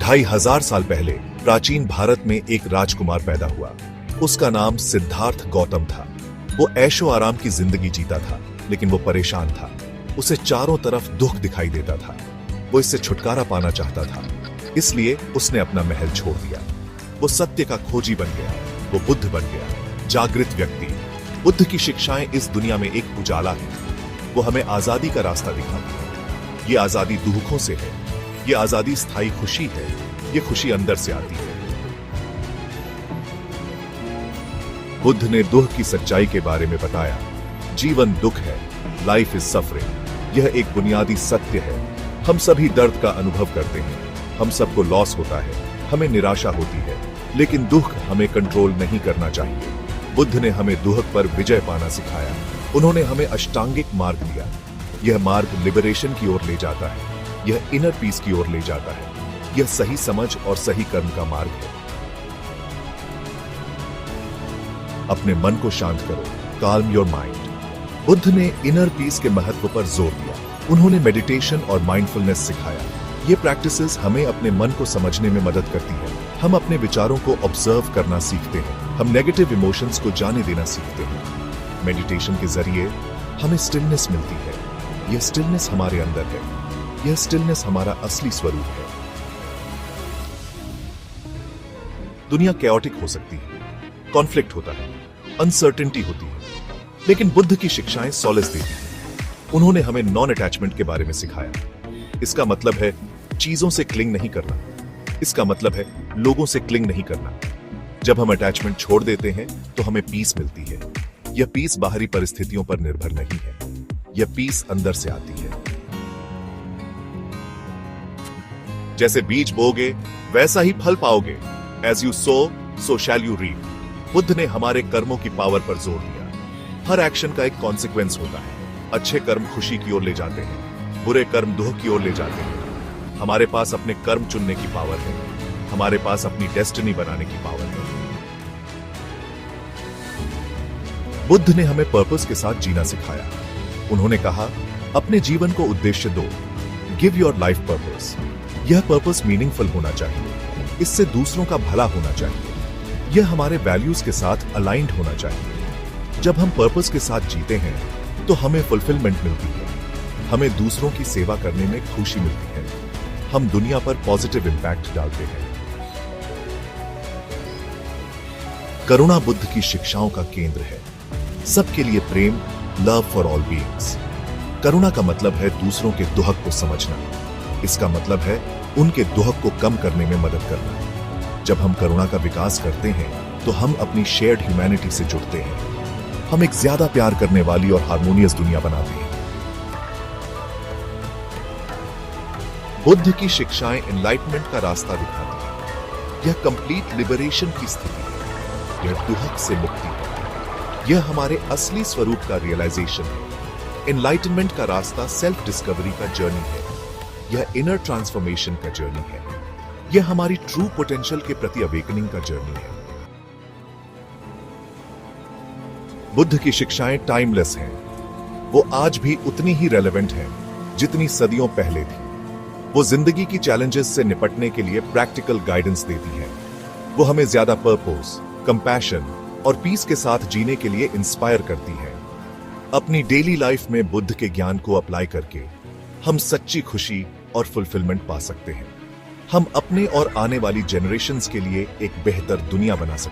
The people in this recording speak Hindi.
2500 साल पहले प्राचीन भारत में एक राजकुमार पैदा हुआ। उसका नाम सिद्धार्थ गौतम था। वो ऐशो आराम की जिंदगी जीता था, लेकिन वो परेशान था। उसे चारों तरफ दुख दिखाई देता था। वो इससे छुटकारा पाना चाहता था, इसलिए उसने अपना महल छोड़ दिया। वो सत्य का खोजी बन गया। वो बुद्ध बन गया, जागृत व्यक्ति। बुद्ध की शिक्षाएं इस दुनिया में एक उजाला है। वो हमें आजादी का रास्ता दिखाती है। ये आजादी दुखों से है। ये आजादी स्थायी खुशी है। ये खुशी अंदर से आती है। बुद्ध ने दुख की सच्चाई के बारे में बताया। जीवन दुख है, लाइफ इज सफरिंग। यह एक बुनियादी सत्य है। हम सभी दर्द का अनुभव करते हैं। हम सबको लॉस होता है, हमें निराशा होती है, लेकिन दुख हमें कंट्रोल नहीं करना चाहिए। बुद्ध ने हमें दुख पर विजय पाना सिखाया। उन्होंने हमें अष्टांगिक मार्ग दिया। यह मार्ग लिबरेशन की ओर ले जाता है। यह इनर पीस की ओर ले जाता है। यह सही समझ और सही कर्म का मार्ग है। अपने मन को शांत करो, calm your mind। बुद्ध ने इनर पीस के महत्व पर जोर दिया। उन्होंने मेडिटेशन और माइंडफुलनेस सिखाया। ये प्रैक्टिसेस हमें अपने मन को समझने में मदद करती है। हम अपने विचारों को ऑब्जर्व करना सीखते हैं। हम नेगेटिव इमोशंस को जाने देना सीखते हैं। मेडिटेशन के जरिए हमें स्टिलनेस मिलती है। यह स्टिलनेस हमारे अंदर है। यह स्टिलनेस हमारा असली स्वरूप है। दुनिया कैओटिक हो सकती है, कॉन्फ्लिक्ट होता है, अनसर्टेनिटी होती है, लेकिन बुद्ध की शिक्षाएं सॉलेस देती हैं। उन्होंने हमें नॉन अटैचमेंट के बारे में सिखाया। इसका मतलब है चीजों से क्लिंग नहीं करना। इसका मतलब है लोगों से क्लिंग नहीं करना। जब हम अटैचमेंट छोड़ देते हैं तो हमें पीस मिलती है। यह पीस बाहरी परिस्थितियों पर निर्भर नहीं है। यह पीस अंदर से आती है। जैसे बीज बोगे वैसा ही फल पाओगे। As you sow, so shall you reap। Buddha ने हमारे कर्मों की पावर पर जोर दिया। हर एक्शन का एक कॉन्सिक्वेंस होता है। अच्छे कर्म खुशी की ओर ले जाते हैं, बुरे कर्म दुख की ओर ले जाते हैं। हमारे पास अपने कर्म चुनने की पावर है। हमारे पास अपनी डेस्टिनी बनाने की पावर है। बुद्ध ने हमें पर्पस के साथ जीना सिखाया। उन्होंने कहा, अपने जीवन को उद्देश्य दो। Give your life purpose. यह पर्पस मीनिंगफुल होना चाहिए। इससे दूसरों का भला होना चाहिए। यह हमारे वैल्यूज के साथ अलाइंड होना चाहिए। जब हम पर्पस के साथ जीते हैं तो हमें फुलफिलमेंट मिलती है। हमें दूसरों की सेवा करने में खुशी मिलती है। हम दुनिया पर पॉजिटिव इंपैक्ट डालते हैं। करुणा बुद्ध की शिक्षाओं का केंद्र है। सबके लिए प्रेम, लव फॉर ऑल बीइंग्स। करुणा का मतलब है दूसरों के दुख को समझना। इसका मतलब है उनके दुख को कम करने में मदद करना। जब हम करुणा का विकास करते हैं तो हम अपनी शेयर्ड ह्यूमैनिटी से जुड़ते हैं। हम एक ज्यादा प्यार करने वाली और हार्मोनियस दुनिया बनाते हैं। बुद्ध की शिक्षाएं एनलाइटमेंट का रास्ता दिखाती हैं। यह कंप्लीट लिबरेशन की स्थिति है। यह दुख से मुक्ति है। यह हमारे असली स्वरूप का रियलाइजेशन है। एनलाइटमेंट का रास्ता सेल्फ डिस्कवरी का जर्नी है। यह इनर ट्रांसफॉर्मेशन का जर्नी है। यह हमारी ट्रू पोटेंशियल के प्रति अवेकनिंग का जर्नी है। बुद्ध की शिक्षाएं टाइमलेस हैं। वो आज भी उतनी ही रेलेवेंट हैं जितनी सदियों पहले थी। वो जिंदगी की चैलेंजेस से निपटने के लिए प्रैक्टिकल गाइडेंस देती है। वो हमें ज्यादा पर्पस, कंपैशन और पीस के साथ जीने के लिए इंस्पायर करती है। अपनी डेली लाइफ में बुद्ध के ज्ञान को अप्लाई करके हम सच्ची खुशी और फुलफिलमेंट पा सकते हैं। हम अपने और आने वाली जनरेशंस के लिए एक बेहतर दुनिया बना सकते हैं।